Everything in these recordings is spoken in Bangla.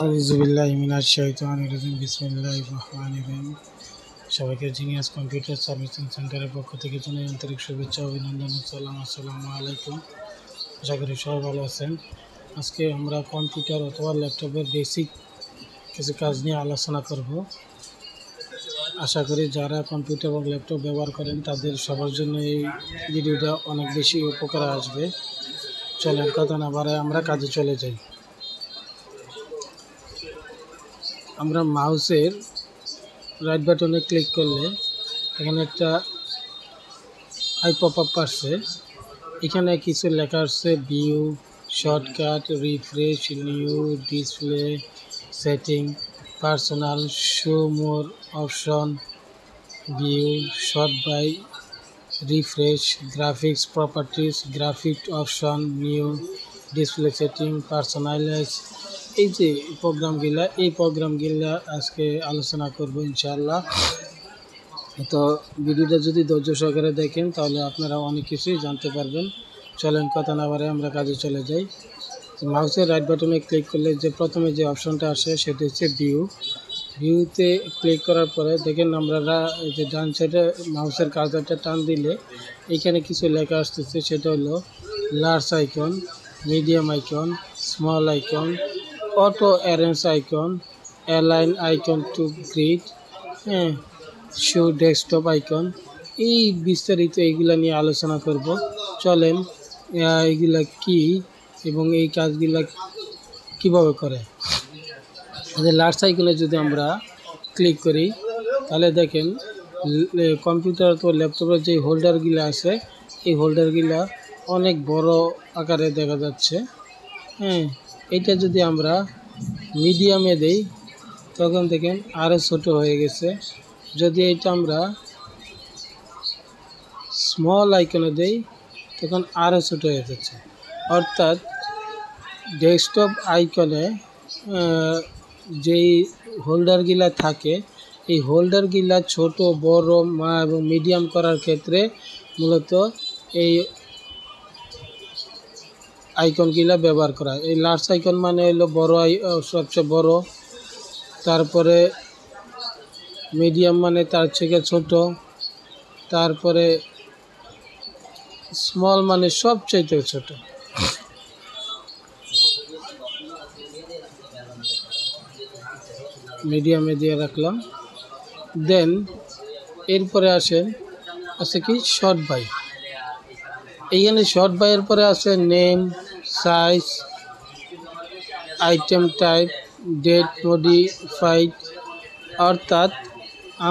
আউযুবিল্লাহি মিনাশ শাইতানির রাজিম বিসমিল্লাহির রহমানির রহিম। সবাইকে জিনিয়াস কম্পিউটার সার্ভিসিং সেন্টারের পক্ষ থেকে জানাই আন্তরিক শুভেচ্ছা, অভিনন্দন ও সালাম। আসসালামু আলাইকুম। আশা করি সবাই ভালো আছেন। আজকে আমরা কম্পিউটার অথবা ল্যাপটপের বেসিক কিছু কাজ নিয়ে আলোচনা করব। আশা করি যারা কম্পিউটার এবং ল্যাপটপ ব্যবহার করেন তাদের সবার জন্য এই ভিডিওটা অনেক বেশি উপকারে আসবে। চলেন কথা না বাড়ায় আমরা কাজে চলে যাই। আমরা মাউসের রাইট বাটনে ক্লিক করলে এখানে একটা আই পপ আপ আসছে। এখানে কিছু লেখা আসছে view, shortcut, refresh, new, display, setting, personal, show more option, view, sort by, refresh, graphics properties, graphic option, new, display setting, personalize. এই যে প্রোগ্রামগুলা আজকে আলোচনা করব ইনশাআল্লাহ। তো ভিডিওটা যদি ধৈর্য সহকারে দেখেন তাহলে আপনারা অনেক কিছুই জানতে পারবেন। চলেন কথা না বাড়ায় আমরা কাজে চলে যাই। মাউসের রাইট বাটনে ক্লিক করলে যে প্রথমে যে অপশনটা আসে সেটা হচ্ছে ভিউতে ক্লিক করার পরে দেখেন আমরা যে ডান সাইডে মাউসের কার্সারটা টান দিলে এখানে কিছু লেখা আসতেছে। সেটা হলো large icon, medium icon, small icon, auto arrange icon, align icon to grid, show desktop icon. এই বিস্তারিত এইগুলা নিয়ে আলোচনা করব। চলেন এইগুলা কি এবং এই কাজগুলা কিভাবে করে। লার্জ আইকনে যদি আমরা ক্লিক করি তাহলে দেখেন কম্পিউটার তো ল্যাপটপের যে হোল্ডারগুলো আছে এই হোল্ডারগুলা অনেক বড় আকারে দেখা যাচ্ছে। এটা যদি আমরা মিডিয়ামে দেই তখন দেখেন আরও ছোট হয়ে গেছে। যদি এটা আমরা স্মল আইকনে দেই তখন আরও ছোট হয়ে যাচ্ছে। অর্থাৎ ডেস্কটপ আইকনে যেই হোল্ডারগুলা থাকে এই হোল্ডারগুলা ছোট, বড় এবং মিডিয়াম করার ক্ষেত্রে মূলত এই আইকনগুলা ব্যবহার করা। এই লার্জ আইকন মানে হলো বড়, সবচেয়ে বড়, তারপরে মিডিয়াম মানে তার থেকে ছোট, তারপরে স্মল মানে সবচাইতে ছোট। মিডিয়ামে দিয়ে রাখলাম। দেন এরপরে আছে কি শর্ট বাই। এইখানে শর্ট বাইয়ের পরে আছে name, size, item type, date modified. অর্থাৎ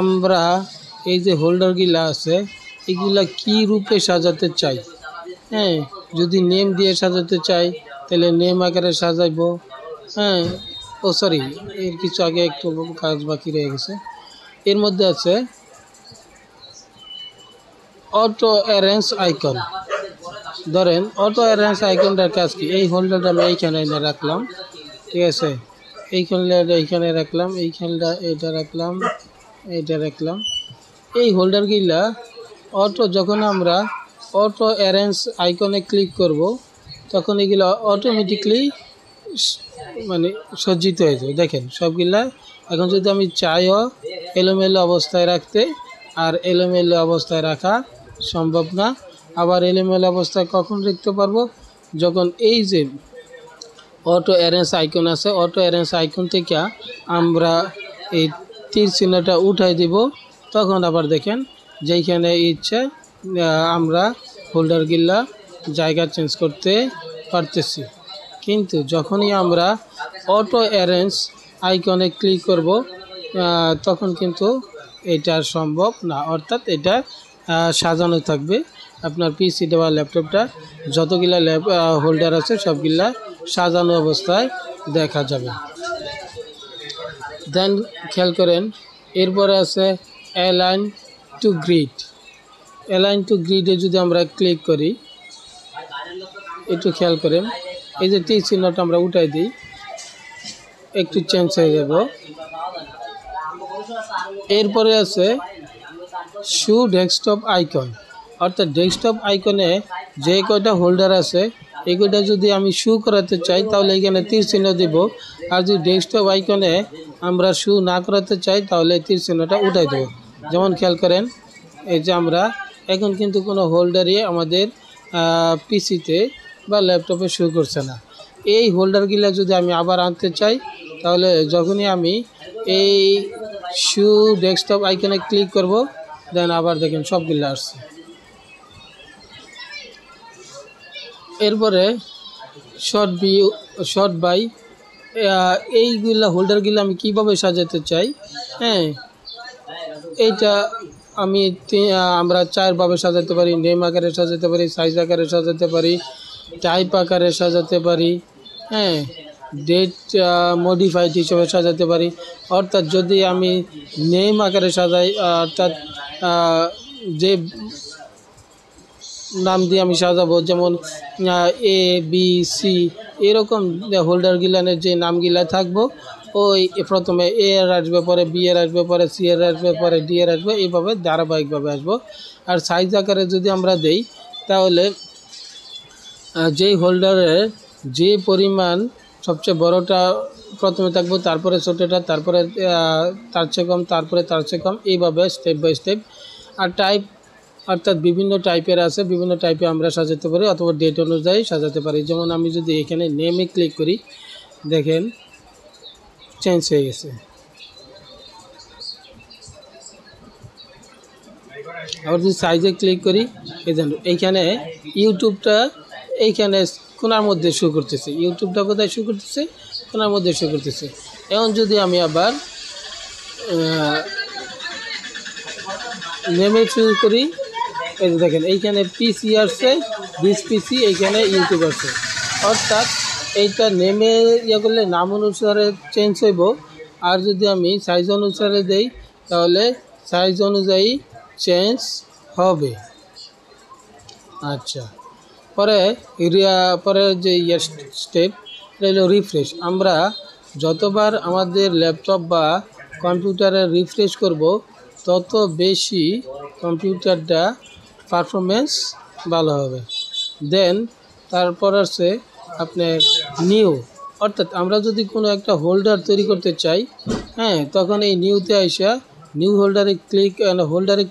আমরা এই যে হোল্ডারগুলা আছে এগুলা কি রূপে সাজাতে চাই। যদি নেম দিয়ে সাজাতে চাই তাহলে নেম আকারে সাজাইব। এর কিছু আগে একটু কাজ বাকি রয়ে গেছে। এর মধ্যে আছে অটো অ্যারেঞ্জ আইকন। ধরেন অটো অ্যারেঞ্জ আইকনটার কাজ কি? এই হোল্ডারটা আমি এইখানে এনে রাখলাম, ঠিক আছে? এইখানে রাখলাম, এইখানটা এটা রাখলাম। এই হোল্ডারগুলা যখন আমরা অটো অ্যারেঞ্জ আইকনে ক্লিক করব তখন এগুলো অটোমেটিকলি সজ্জিত হয়ে যাবে। দেখেন সবগুলা এখন যদি আমি চাইও এলোমেলো অবস্থায় রাখতে, আর এলোমেলো অবস্থায় রাখা সম্ভব না। আবার এলোমেলো অবস্থায় কখন রাখতে পারবো? যখন এই যে অটো অ্যারেঞ্জ আইকন আছে, অটো অ্যারেঞ্জ আইকন থেকে আমরা এই তীর চিহ্নটা উঠাই দিব, তখন আবার দেখেন যেইখানে ইচ্ছে আমরা হোল্ডারগুলা জায়গা চেঞ্জ করতে পারতেছি। কিন্তু যখনই আমরা অটো অ্যারেঞ্জ আইকনে ক্লিক করব তখন কিন্তু এটা সম্ভব না। অর্থাৎ এটা সাজানো থাকবে। আপনার পিসিটা বা ল্যাপটপটা যতগুলা হোল্ডার আছে সবগুলা সাজানো অবস্থায় দেখা যাবে। দেন খেয়াল করেন এরপরে আছে align to grid. Align to গ্রিডে যদি আমরা ক্লিক করি, একটু খেয়াল করেন এই যে তীর চিহ্নটা আমরা উঠাই দিই, একটু চেঞ্জ হয়ে যাব। এরপরে আছে শো ডেস্কটপ আইকন। অর্থাৎ ডেস্কটপ আইকনে যে কয়টা হোল্ডার আছে এগুলো যদি আমি শু করাতে চাই তাহলে এখানে তীর চিহ্ন দেব, আর যদি ডেস্কটপ আইকনে আমরা শু না করাতে চাই তাহলে তীর চিহ্নটা উঠাই দেব। যেমন খেয়াল করেন, এই যে আমরা এখন কিন্তু কোনো হোল্ডারই আমাদের পিসিতে বা ল্যাপটপে শু করছে না। এই হোল্ডারগুলো যদি আমি আবার আনতে চাই তাহলে যখনই আমি এই শু ডেস্কটপ আইকনে ক্লিক করব, দেন আবার দেখেন সবগুলো আসছে। এরপরে শর্ট বাই এইগুলা হোল্ডারগুলো আমি কিভাবে সাজাতে চাই, হ্যাঁ এইটা আমরা চারভাবে সাজাতে পারি। নেম আকারে সাজাতে পারি, সাইজ আকারে সাজাতে পারি, টাইপ আকারে সাজাতে পারি, হ্যাঁ ডেট মডিফাইড হিসেবে সাজাতে পারি। অর্থাৎ যদি আমি নেম আকারে সাজাই, অর্থাৎ যে নাম দিয়ে আমি সাজাবো, যেমন এ বি সি এরকম হোল্ডারগুলানের যে নামগুলা থাকবো, ওই প্রথমে এ এর আসবে, পরে বি এর আসবে, পরে সি এর আসবে, পরে ডি এর আসবে, এইভাবে ধারাবাহিকভাবে আসবো। আর সাইজ আকারে যদি আমরা দেই তাহলে যেই হোল্ডারের যে পরিমাণ সবচেয়ে বড়টা প্রথমে থাকবো, তারপরে ছোটোটা, তারপরে তার চেয়ে কম, তারপরে তার চেয়ে কম, এইভাবে স্টেপ বাই স্টেপ। আর টাইপ অর্থাৎ বিভিন্ন টাইপের আছে, বিভিন্ন টাইপে আমরা সাজাতে পারি অথবা ডেট অনুযায়ী সাজাতে পারি। যেমন আমি যদি এখানে নেমে ক্লিক করি, দেখেন চেঞ্জ হয়ে গেছে। আবার যদি সাইজে ক্লিক করি, এইখানে ইউটিউবটা এইখানে কোনার মধ্যে শো করতেছে। ইউটিউবটা কোথায় শো করতেছে? কোনার মধ্যে শো করতেছে। এখন যদি আমি আবার নেমে শুরু করি, এই যে দেখেন এইখানে পিসি আসছে, দিস পিসি, এইখানে ইউটিউব আছে। অর্থাৎ এইটা নেমে করলে নাম অনুসারে চেঞ্জ হইব। আর যদি আমি সাইজ অনুসারে দেই তাহলে সাইজ অনুযায়ী চেঞ্জ হবে। আচ্ছা, পরে যে স্টেপ হলো রিফ্রেশ। আমরা যতবার আমাদের ল্যাপটপ বা কম্পিউটারে রিফ্রেশ করব তত বেশি কম্পিউটারটা পারফরমেন্স ভালো হবে। দেন তারপর আছে আপনার নিউ, অর্থাৎ আমরা যদি কোনো একটা হোল্ডার তৈরি করতে চাই, হ্যাঁ তখন এই নিউতে আইসা নিউ হোল্ডারে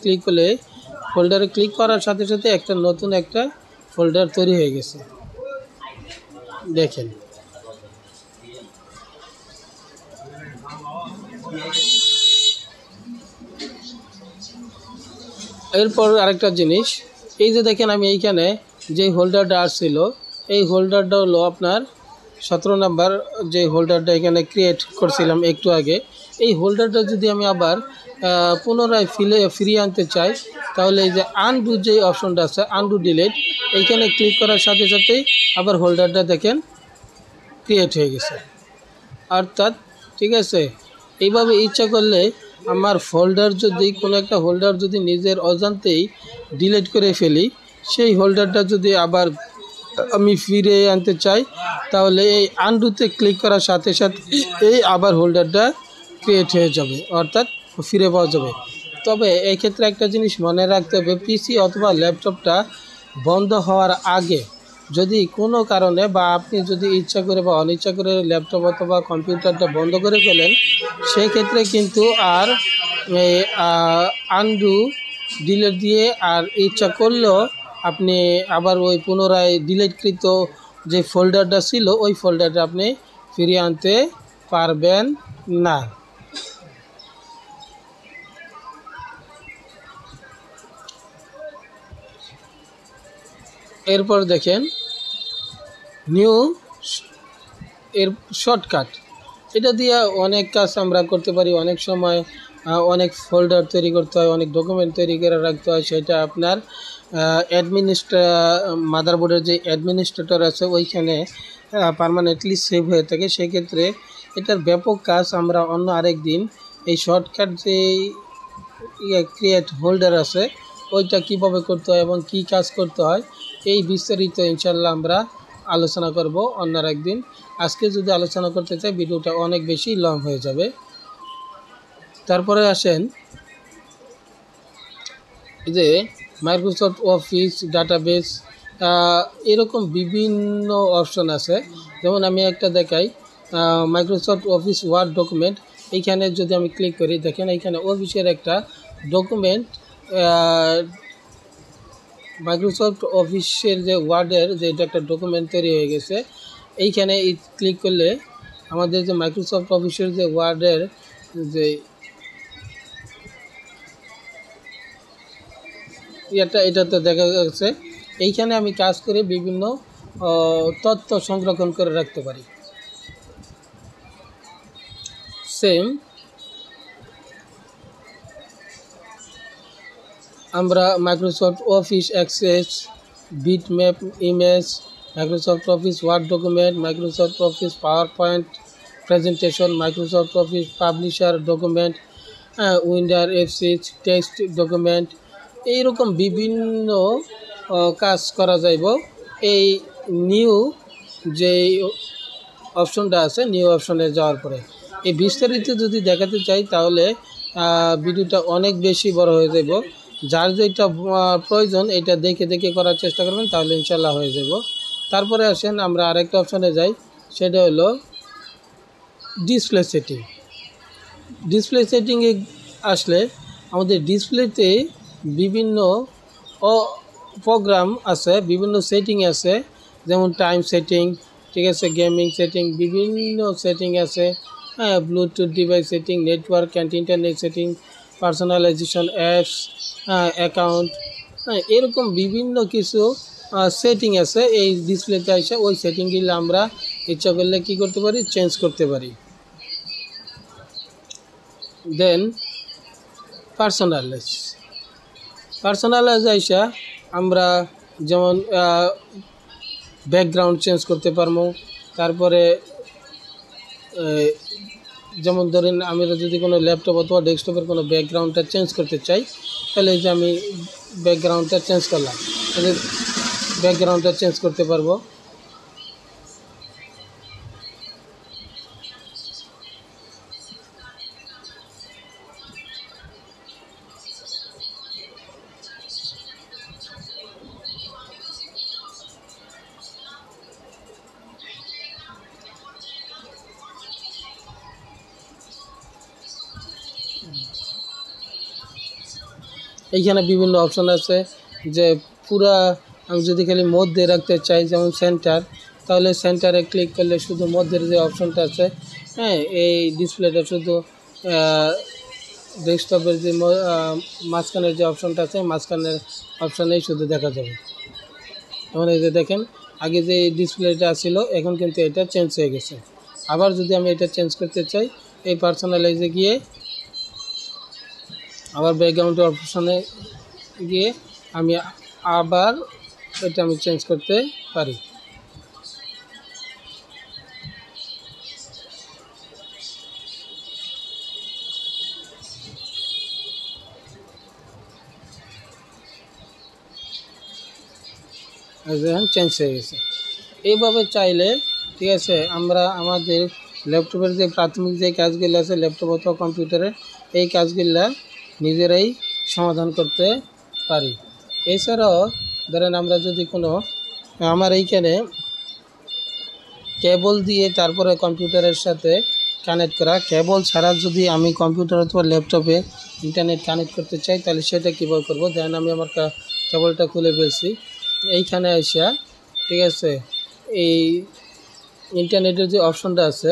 ক্লিক করলে, হোল্ডারে ক্লিক করার সাথে সাথে একটা নতুন একটা ফোল্ডার তৈরি হয়ে গেছে। দেখেন এরপর আরেকটা জিনিস, এই যে দেখেন আমি এইখানে যে হোল্ডারটা আসছিল, এই হোল্ডারটা হলো আপনার 17 নাম্বার যে হোল্ডারটা এখানে ক্রিয়েট করছিলাম একটু আগে। এই হোল্ডারটা যদি আমি আবার পুনরায় ফিরিয়ে আনতে চাই তাহলে এই যে আনডু যে অপশনটা আছে, আনডু ডিলিট, এইখানে ক্লিক করার সাথে সাথে আবার হোল্ডারটা দেখেন ক্রিয়েট হয়ে গেছে। অর্থাৎ ঠিক আছে, এইভাবে ইচ্ছা করলে আমার কোনো একটা হোল্ডার যদি নিজের অজান্তেই ডিলিট করে ফেলি, সেই হোল্ডারটা যদি আবার আমি ফিরে আনতে চাই তাহলে এই আনডুতে ক্লিক করার সাথে সাথে এই আবার হোল্ডারটা ক্রিয়েট হয়ে যাবে, অর্থাৎ ফিরে পাওয়া যাবে। তবে এই ক্ষেত্রে একটা জিনিস মনে রাখতে হবে, পিসি অথবা ল্যাপটপটা বন্ধ হওয়ার আগে যদি কোনো কারণে বা আপনি যদি ইচ্ছা করে বা অনিচ্ছা করে ল্যাপটপ অথবা কম্পিউটারটা বন্ধ করে ফেলেন, সেই ক্ষেত্রে কিন্তু আর আনডু ডিলিট দিয়ে আর ইচ্ছা করলেও আপনি আবার ওই পুনরায় ডিলিটকৃত যে ফোল্ডারটা ছিল ওই ফোল্ডারটা আপনি ফিরিয়ে আনতে পারবেন না। এরপর দেখেন নিউ এর শর্টকাট, এটা দিয়ে অনেক কাজ আমরা করতে পারি। অনেক সময় অনেক ফোল্ডার তৈরি করতে হয়, অনেক ডকুমেন্ট তৈরি করে রাখতে হয়, সেটা আপনার মাদারবোর্ডের যে অ্যাডমিনিস্ট্রেটর আছে ওইখানে পার্মানেন্টলি সেভ হয়ে থাকে। সেক্ষেত্রে এটার ব্যাপক কাজ আমরা অন্য আরেক দিন এই শর্টকাট যে ক্রিয়েট হোল্ডার আছে ওইটা কিভাবে করতে হয় এবং কি কাজ করতে হয় এই বিস্তারিত ইনশাল্লাহ আমরা আলোচনা করব অন্য একদিন। আজকে যদি আলোচনা করতে চাই ভিডিওটা অনেক বেশি লং হয়ে যাবে। তারপরে আসেন যে মাইক্রোসফট অফিস ডাটাবেস এরকম বিভিন্ন অপশন আছে। যেমন আমি একটা দেখাই, মাইক্রোসফট অফিস ওয়ার্ড ডকুমেন্ট। এইখানে যদি আমি ক্লিক করি, দেখেন এইখানে অফিসের একটা ডকুমেন্ট, মাইক্রোসফট অফিসের যে ওয়ার্ডের যে এটা একটা ডকুমেন্ট তৈরি হয়ে গেছে। এইখানে ক্লিক করলে আমাদের যে মাইক্রোসফট অফিসের যে ওয়ার্ডের যে এটাতে দেখা যাচ্ছে। এইখানে আমি কাজ করে বিভিন্ন তথ্য সংরক্ষণ করে রাখতে পারি। সেম আমরা Microsoft Office Access, bitmap image, Microsoft Office Word document, Microsoft Office PowerPoint presentation, Microsoft Office Publisher document, উইন্ডার এফ6 টেক্সট ডকুমেন্ট, এইরকম বিভিন্ন কাজ করা যাইব এই নিউ যে অপশনটা আছে, নিউ অপশনে যাওয়ার পরে। এই বিস্তারিত যদি দেখাতে চাই তাহলে ভিডিওটা অনেক বেশি বড় হয়ে যাব। যার যেটা প্রয়োজন এটা দেখে দেখে করার চেষ্টা করবেন, তাহলে ইনশাল্লাহ হয়ে যাব। তারপরে আসেন আমরা আরেকটা অপশনে যাই, সেটা হলো ডিসপ্লে সেটিং। ডিসপ্লে সেটিংয়ে আসলে আমাদের ডিসপ্লেতে বিভিন্ন প্রোগ্রাম আছে, বিভিন্ন সেটিং আছে, যেমন টাইম সেটিং, ঠিক আছে, গেমিং সেটিং, বিভিন্ন সেটিং আছে, হ্যাঁ, Bluetooth device setting, network and internet setting, personalisation apps, account, হ্যাঁ, এরকম বিভিন্ন কিছু সেটিং আছে। এই ডিসপ্লেতে আসে ওই সেটিংগুলো আমরা ইচ্ছা করলে কী করতে পারি, চেঞ্জ করতে পারি। দেন পার্সোনালাইজ আইসা আমরা যেমন ব্যাকগ্রাউন্ড চেঞ্জ করতে পারবো। তারপরে যেমন ধরেন আমি যদি কোনো ল্যাপটপ অথবা ডেস্কটপের কোনো ব্যাকগ্রাউন্ডটা চেঞ্জ করতে চাই, তাহলে এই যে আমি ব্যাকগ্রাউন্ডটা চেঞ্জ করলাম, তাহলে ব্যাকগ্রাউন্ডটা চেঞ্জ করতে পারবো। এইখানে বিভিন্ন অপশন আছে, যে পুরা আমি যদি খালি মধ্যে রাখতে চাই, যেমন সেন্টার, তাহলে সেন্টারে ক্লিক করলে শুধু মধ্যের যে অপশনটা আছে, হ্যাঁ, এই ডিসপ্লেটা শুধু ডেস্কটপের যে মাঝখানের যে অপশনটা আছে, মাঝখানের অপশানেই শুধু দেখা যাবে। এখন এই যে দেখেন, আগে যে ডিসপ্লেটা ছিল এখন কিন্তু এটা চেঞ্জ হয়ে গেছে। আবার যদি আমি এটা চেঞ্জ করতে চাই, এই পার্সোনালাইজে গিয়ে আবার ব্যাকগ্রাউন্ড অপশানে গিয়ে আমি আবার এটা আমি চেঞ্জ করতে পারি। চেঞ্জ হয়ে গেছে। এইভাবে চাইলে, ঠিক আছে, আমরা আমাদের ল্যাপটপের যে প্রাথমিক যে কাজগুলো আছে ল্যাপটপ অথবা কম্পিউটারে, এই কাজগুলা নিজেরাই সমাধান করতে পারি। এছাড়াও ধরেন আমরা যদি কোনো, আমার এইখানে কেবল দিয়ে তারপরে কম্পিউটারের সাথে কানেক্ট করা, কেবল ছাড়া যদি আমি কম্পিউটার অথবা ল্যাপটপে ইন্টারনেট কানেক্ট করতে চাই, তাহলে সেটা কীভাবে করবো। দেন আমি আমার কেবলটা খুলে ফেলছি, এইখানে আসা, ঠিক আছে, এই ইন্টারনেটের যে অপশনটা আছে,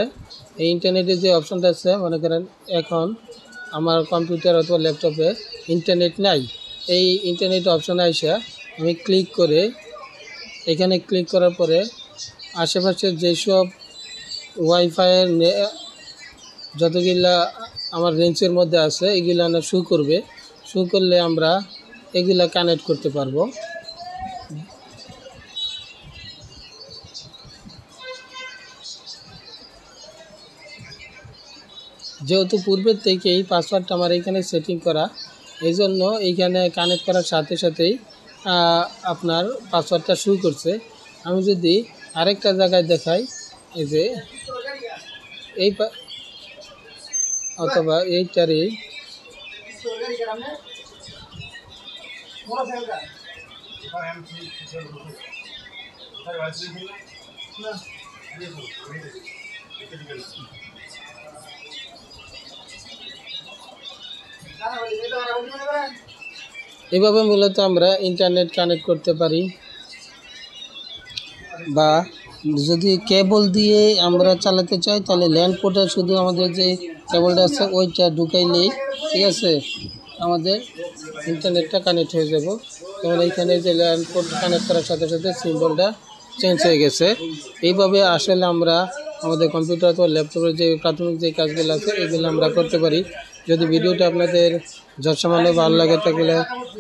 এই ইন্টারনেটের যে অপশনটা আছে, মনে করেন এখন আমার কম্পিউটার অথবা ল্যাপটপে ইন্টারনেট নাই, এই ইন্টারনেট অপশানে আসা আমি ক্লিক করে, এখানে ক্লিক করার পরে আশেপাশে যেসব ওয়াইফাইয়ের যতগুলা আমার রেঞ্জের মধ্যে আছে এগুলা না শো করবে, শো করলে আমরা এগুলা কানেক্ট করতে পারবো। যেহেতু পূর্বের থেকে এই পাসওয়ার্ডটা আমার এখানে সেটিং করা, এই জন্য এইখানে কানেক্ট করার সাথে সাথেই আপনার পাসওয়ার্ডটা শো করছে। আমি যদি আরেকটা জায়গায় দেখাই, এই যে এই অথবা এইটারই এভাবে মূলত আমরা ইন্টারনেট কানেক্ট করতে পারি, বা যদি কেবল দিয়ে আমরা চালাতে চাই তাহলে ল্যান্ড পোর্টে শুধু আমাদের যে কেবলটা আছে ওইটা ঢুকাইলেই ঠিক আছে আমাদের ইন্টারনেটটা কানেক্ট হয়ে যাব। যেমন এইখানে যে ল্যান্ড পোর্ট কানেক্ট করার সাথে সাথে সিম্বলটা চেঞ্জ হয়ে গেছে। এইভাবে আসলে আমরা আমাদের কম্পিউটার অথবা ল্যাপটপের যে প্রাথমিক যে কাজগুলো আছে এগুলো আমরা করতে পারি। যদি ভিডিওটা আপনাদের যৎসামান্য ভালো লাগে থাকলে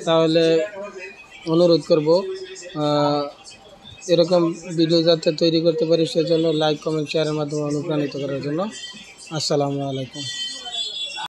তাহলে অনুরোধ করব এরকম ভিডিও যাতে তৈরি করতে পারি সেজন্য লাইক, কমেন্ট, শেয়ারের মাধ্যমে অনুপ্রাণিত করার জন্য। আসসালামু আলাইকুম।